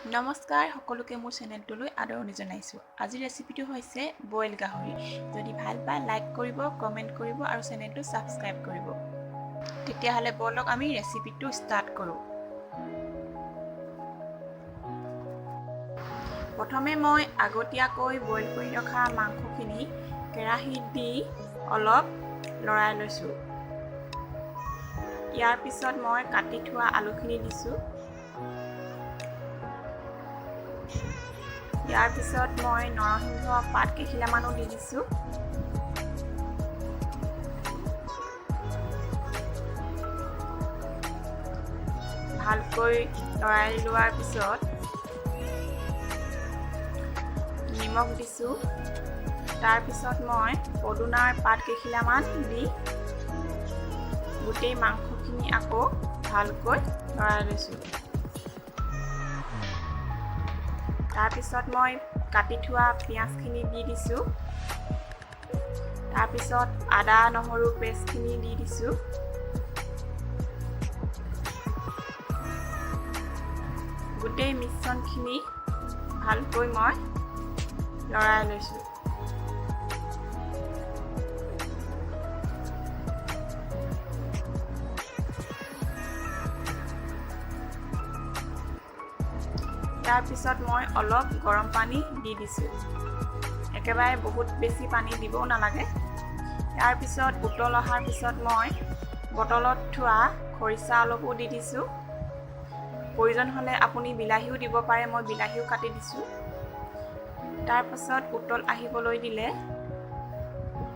নমস্কাৰ সকলোকে মোৰ চেনেলটোলৈ আদৰণি জনাইছোঁ। আজিৰ ৰেচিপিটো হৈছে বইল গাহৰি। যদি ভাল পায় লাইক কৰিব, কমেণ্ট কৰিব আৰু চেনেলটো ছাবস্ক্ৰাইব কৰিব। তেতিয়াহ'লে বলক আমি ৰেচিপিটো ষ্টাৰ্ট কৰোঁ। প্ৰথমে মই আগতীয়াকৈ বইল কৰি ৰখা মাংসখিনি কেৰাহীত দি অলপ লৰাই লৈছোঁ। ইয়াৰ পিছত মই কাটি থোৱা আলুখিনি দিছোঁ। ইয়াৰ পিছত মই নৰসিংহ পাত কেইখিলামানো দি দিছোঁ। ভালকৈ লৰাই লোৱাৰ পিছত নিমখ দিছোঁ। তাৰ পিছত মই পদুনাৰ পাত কেইখিলামান দি গোটেই মাংসখিনি আকৌ ভালকৈ লৰাই লৈছোঁ। তাৰপিছত মই কাটি থোৱা পিঁয়াজখিনি দি দিছোঁ। তাৰপিছত আদা নহৰু পেষ্টখিনি দি দিছোঁ। গোটেই মিশ্ৰণখিনি ভালকৈ মই লৰাই লৈছোঁ। তাৰ পিছত মই অলপ গৰম পানী দি দিছোঁ। একেবাৰে বহুত বেছি পানী দিবও নালাগে। ইয়াৰ পিছত উতল অহাৰ পিছত মই বটলত থোৱা খৰিচা অলপো দি দিছোঁ। প্ৰয়োজন হ'লে আপুনি বিলাহীও দিব পাৰে, মই বিলাহীও কাটি দিছোঁ। তাৰ পাছত উতল আহিবলৈ দিলে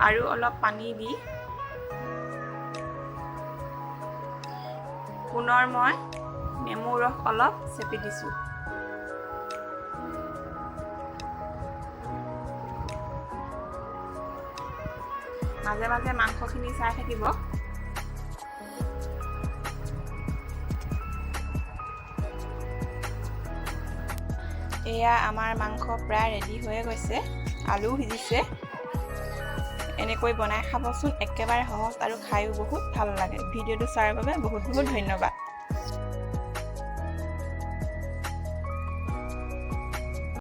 আৰু অলপ পানী দি পুনৰ মই নেমু ৰস অলপ চেপি দিছোঁ। মাজে মাজে মাংসখিনি চাই থাকিব। এয়া আমাৰ মাংস প্ৰায় ৰেডি হৈ গৈছে। আলু সিজিছে। এনেকৈ বনাই খাবচোন, একেবাৰে সহজ আৰু খায়ো বহুত ভাল লাগে। ভিডিঅ'টো চোৱাৰ বাবে বহুত বহুত ধন্যবাদ।